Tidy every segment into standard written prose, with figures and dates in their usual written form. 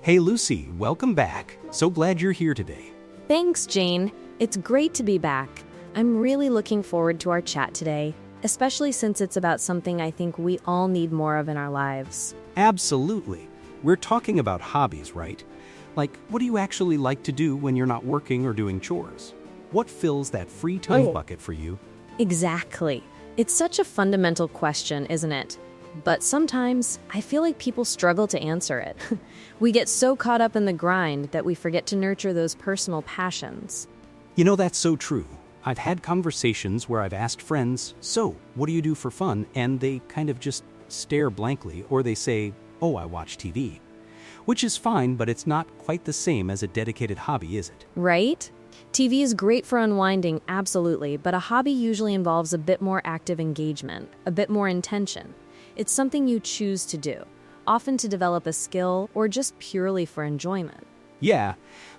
Hey Lucy, welcome back. So glad you're here today. Thanks, Jane. It's great to be back. I'm really looking forward to our chat today, especially since it's about something I think we all need more of in our lives. Absolutely. We're talking about hobbies, right? Like, what do you actually like to do when you're not working or doing chores? What fills that free time bucket for you? Exactly. It's such a fundamental question, isn't it? But sometimes I feel like people struggle to answer it. We get so caught up in the grind that we forget to nurture those personal passions. You know, that's so true. I've had conversations where I've asked friends, so, what do you do for fun? And they kind of just stare blankly, or they say, oh, I watch TV. Which is fine, but it's not quite the same as a dedicated hobby, is it? Right? TV is great for unwinding, absolutely, but a hobby usually involves a bit more active engagement, a bit more intention. It's something you choose to do, often to develop a skill or just purely for enjoyment. Yeah,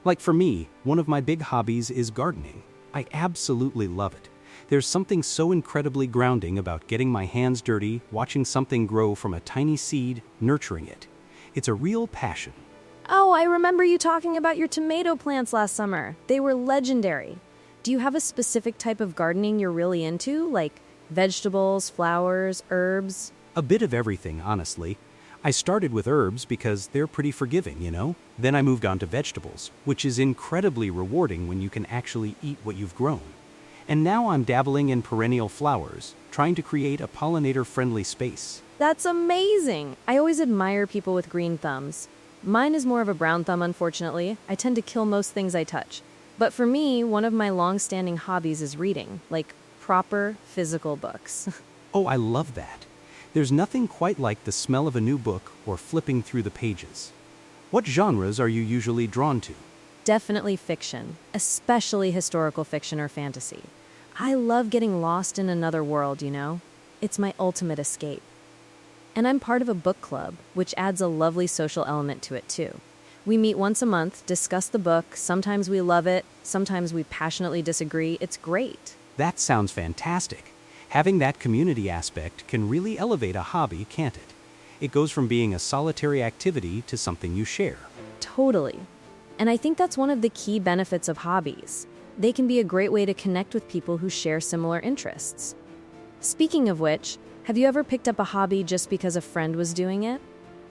like for me, one of my big hobbies is gardening. I absolutely love it. There's something so incredibly grounding about getting my hands dirty, watching something grow from a tiny seed, nurturing it. It's a real passion. Oh, I remember you talking about your tomato plants last summer. They were legendary. Do you have a specific type of gardening you're really into, like vegetables, flowers, herbs? A bit of everything, honestly. I started with herbs because they're pretty forgiving, you know? Then I moved on to vegetables, which is incredibly rewarding when you can actually eat what you've grown. And now I'm dabbling in perennial flowers, trying to create a pollinator-friendly space. That's amazing! I always admire people with green thumbs. Mine is more of a brown thumb, unfortunately. I tend to kill most things I touch. But for me, one of my long-standing hobbies is reading, like proper physical books. Oh, I love that. There's nothing quite like the smell of a new book or flipping through the pages. What genres are you usually drawn to? Definitely fiction, especially historical fiction or fantasy. I love getting lost in another world, you know? It's my ultimate escape. And I'm part of a book club, which adds a lovely social element to it too. We meet once a month, discuss the book, sometimes we love it, sometimes we passionately disagree. It's great. That sounds fantastic. Having that community aspect can really elevate a hobby, can't it? It goes from being a solitary activity to something you share. Totally. And I think that's one of the key benefits of hobbies. They can be a great way to connect with people who share similar interests. Speaking of which, have you ever picked up a hobby just because a friend was doing it?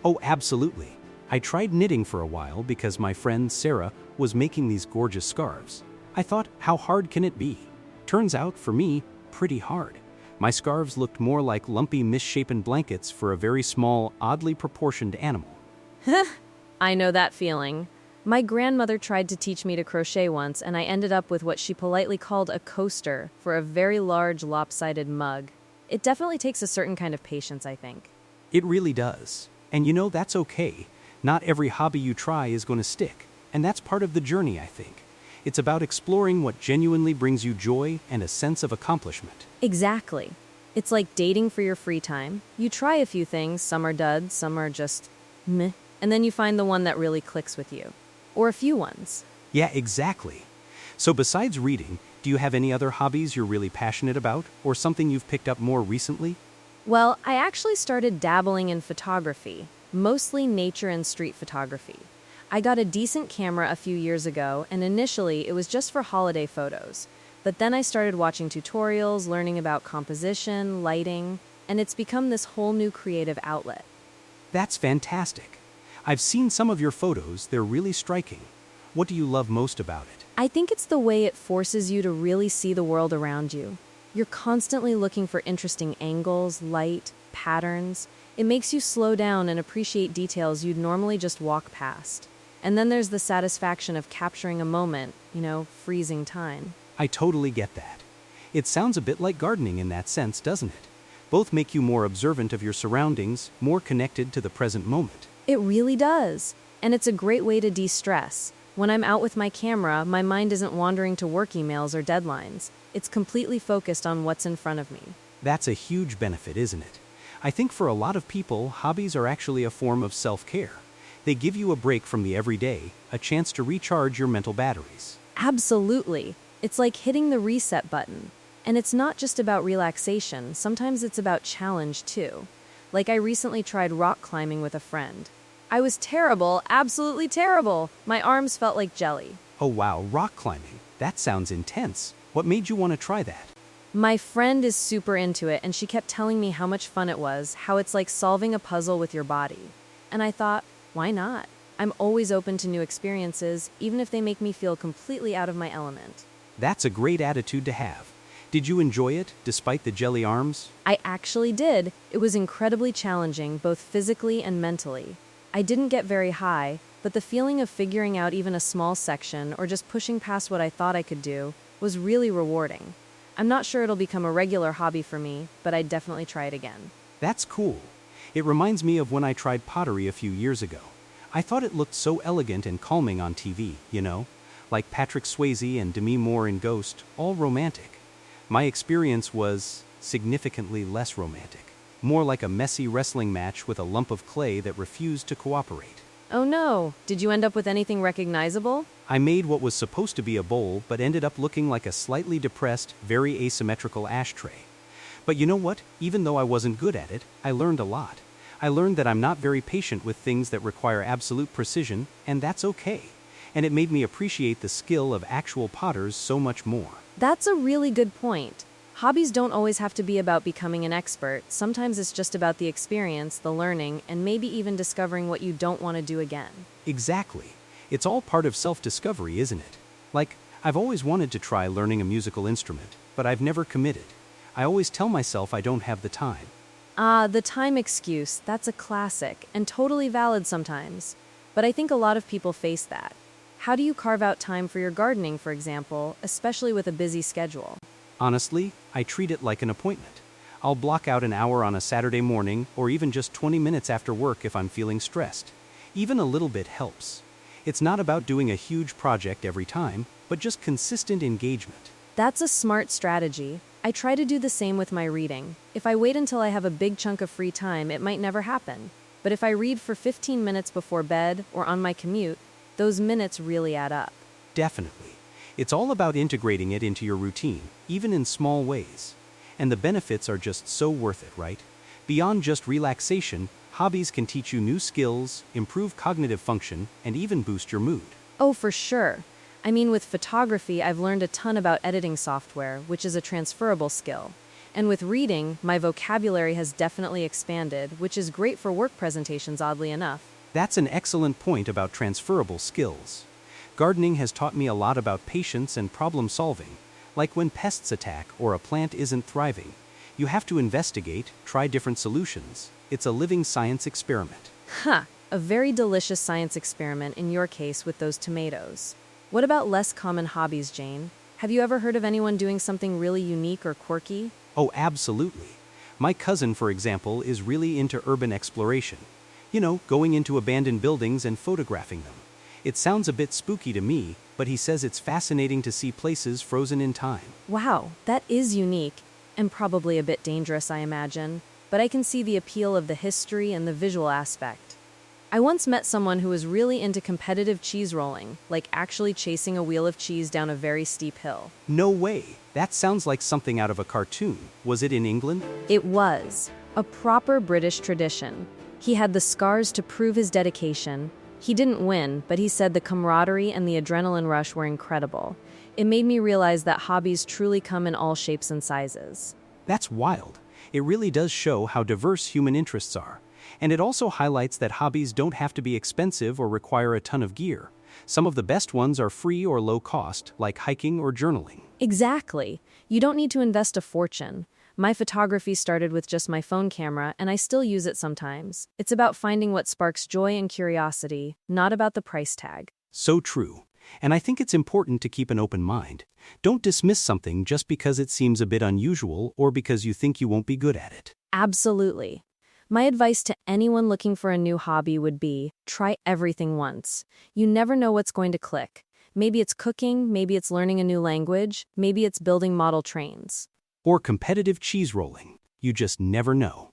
Oh, absolutely. I tried knitting for a while because my friend Sarah was making these gorgeous scarves. I thought, how hard can it be? Turns out, for me, pretty hard. My scarves looked more like lumpy, misshapen blankets for a very small, oddly proportioned animal. I know that feeling. My grandmother tried to teach me to crochet once, and I ended up with what she politely called a coaster for a very large, lopsided mug. It definitely takes a certain kind of patience, I think. It really does. And you know, that's okay. Not every hobby you try is going to stick. And that's part of the journey, I think. It's about exploring what genuinely brings you joy and a sense of accomplishment. Exactly. It's like dating for your free time. You try a few things, some are duds, some are just meh, and then you find the one that really clicks with you. Or a few ones. Yeah, exactly. So besides reading, do you have any other hobbies you're really passionate about, or something you've picked up more recently? Well, I actually started dabbling in photography, mostly nature and street photography. I got a decent camera a few years ago, and initially it was just for holiday photos. But then I started watching tutorials, learning about composition, lighting, and it's become this whole new creative outlet. That's fantastic. I've seen some of your photos, they're really striking. What do you love most about it? I think it's the way it forces you to really see the world around you. You're constantly looking for interesting angles, light, patterns. It makes you slow down and appreciate details you'd normally just walk past. And then there's the satisfaction of capturing a moment, freezing time. I totally get that. It sounds a bit like gardening in that sense, doesn't it? Both make you more observant of your surroundings, more connected to the present moment. It really does. And it's a great way to de-stress. When I'm out with my camera, my mind isn't wandering to work emails or deadlines. It's completely focused on what's in front of me. That's a huge benefit, isn't it? I think for a lot of people, hobbies are actually a form of self-care. They give you a break from the everyday, a chance to recharge your mental batteries. Absolutely. It's like hitting the reset button. And it's not just about relaxation. Sometimes it's about challenge, too. Like I recently tried rock climbing with a friend. I was terrible, absolutely terrible. My arms felt like jelly. Oh wow, rock climbing. That sounds intense. What made you want to try that? My friend is super into it, and she kept telling me how much fun it was, how it's like solving a puzzle with your body. And I thought, why not? I'm always open to new experiences, even if they make me feel completely out of my element. That's a great attitude to have. Did you enjoy it, despite the jelly arms? I actually did. It was incredibly challenging, both physically and mentally. I didn't get very high, but the feeling of figuring out even a small section or just pushing past what I thought I could do was really rewarding. I'm not sure it'll become a regular hobby for me, but I'd definitely try it again. That's cool. It reminds me of when I tried pottery a few years ago. I thought it looked so elegant and calming on TV, you know? Like Patrick Swayze and Demi Moore in Ghost, all romantic. My experience was significantly less romantic. More like a messy wrestling match with a lump of clay that refused to cooperate. Oh no, did you end up with anything recognizable? I made what was supposed to be a bowl, but ended up looking like a slightly depressed, very asymmetrical ashtray. But you know what? Even though I wasn't good at it, I learned a lot. I learned that I'm not very patient with things that require absolute precision, and that's okay. And it made me appreciate the skill of actual potters so much more. That's a really good point. Hobbies don't always have to be about becoming an expert. Sometimes it's just about the experience, the learning, and maybe even discovering what you don't want to do again. Exactly. It's all part of self-discovery, isn't it? Like, I've always wanted to try learning a musical instrument, but I've never committed. I always tell myself I don't have the time. Ah, the time excuse, that's a classic, and totally valid sometimes. But I think a lot of people face that. How do you carve out time for your gardening, for example, especially with a busy schedule? Honestly, I treat it like an appointment. I'll block out an hour on a Saturday morning, or even just 20 minutes after work if I'm feeling stressed. Even a little bit helps. It's not about doing a huge project every time, but just consistent engagement. That's a smart strategy. I try to do the same with my reading. If I wait until I have a big chunk of free time, it might never happen. But if I read for 15 minutes before bed or on my commute, those minutes really add up. Definitely. It's all about integrating it into your routine, even in small ways. And the benefits are just so worth it, right? Beyond just relaxation, hobbies can teach you new skills, improve cognitive function, and even boost your mood. Oh, for sure. I mean, with photography, I've learned a ton about editing software, which is a transferable skill. And with reading, my vocabulary has definitely expanded, which is great for work presentations, oddly enough. That's an excellent point about transferable skills. Gardening has taught me a lot about patience and problem solving, like when pests attack or a plant isn't thriving. You have to investigate, try different solutions. It's a living science experiment. Huh, a very delicious science experiment in your case with those tomatoes. What about less common hobbies, Jane? Have you ever heard of anyone doing something really unique or quirky? Oh, absolutely. My cousin, for example, is really into urban exploration. You know, going into abandoned buildings and photographing them. It sounds a bit spooky to me, but he says it's fascinating to see places frozen in time. Wow, that is unique, and probably a bit dangerous, I imagine, but I can see the appeal of the history and the visual aspect. I once met someone who was really into competitive cheese rolling, like actually chasing a wheel of cheese down a very steep hill. No way. That sounds like something out of a cartoon. Was it in England? It was a proper British tradition. He had the scars to prove his dedication. He didn't win, but he said the camaraderie and the adrenaline rush were incredible. It made me realize that hobbies truly come in all shapes and sizes. That's wild. It really does show how diverse human interests are. And it also highlights that hobbies don't have to be expensive or require a ton of gear. Some of the best ones are free or low cost, like hiking or journaling. Exactly. You don't need to invest a fortune. My photography started with just my phone camera, and I still use it sometimes. It's about finding what sparks joy and curiosity, not about the price tag. So true. And I think it's important to keep an open mind. Don't dismiss something just because it seems a bit unusual or because you think you won't be good at it. Absolutely. My advice to anyone looking for a new hobby would be, try everything once. You never know what's going to click. Maybe it's cooking, maybe it's learning a new language, maybe it's building model trains. Or competitive cheese rolling. You just never know.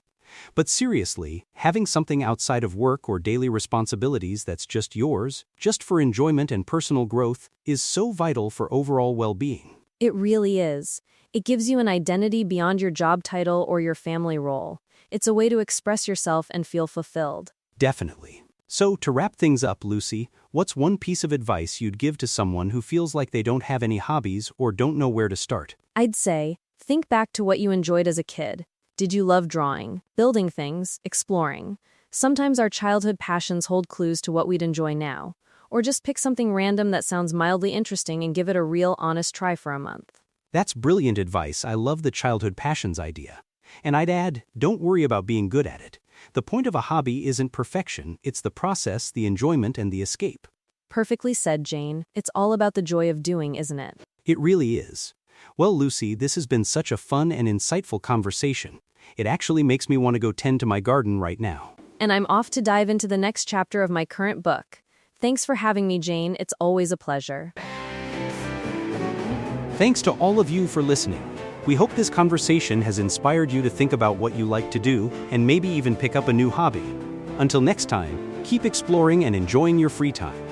But seriously, having something outside of work or daily responsibilities that's just yours, just for enjoyment and personal growth, is so vital for overall well-being. It really is. It gives you an identity beyond your job title or your family role. It's a way to express yourself and feel fulfilled. Definitely. So, to wrap things up, Lucy, what's one piece of advice you'd give to someone who feels like they don't have any hobbies or don't know where to start? I'd say, think back to what you enjoyed as a kid. Did you love drawing, building things, exploring? Sometimes our childhood passions hold clues to what we'd enjoy now. Or just pick something random that sounds mildly interesting and give it a real, honest try for a month. That's brilliant advice. I love the childhood passions idea. And I'd add, don't worry about being good at it. The point of a hobby isn't perfection, it's the process, the enjoyment, and the escape. Perfectly said, Jane. It's all about the joy of doing, isn't it? It really is. Well, Lucy, this has been such a fun and insightful conversation. It actually makes me want to go tend to my garden right now. And I'm off to dive into the next chapter of my current book. Thanks for having me, Jane. It's always a pleasure. Thanks to all of you for listening. We hope this conversation has inspired you to think about what you like to do and maybe even pick up a new hobby. Until next time, keep exploring and enjoying your free time.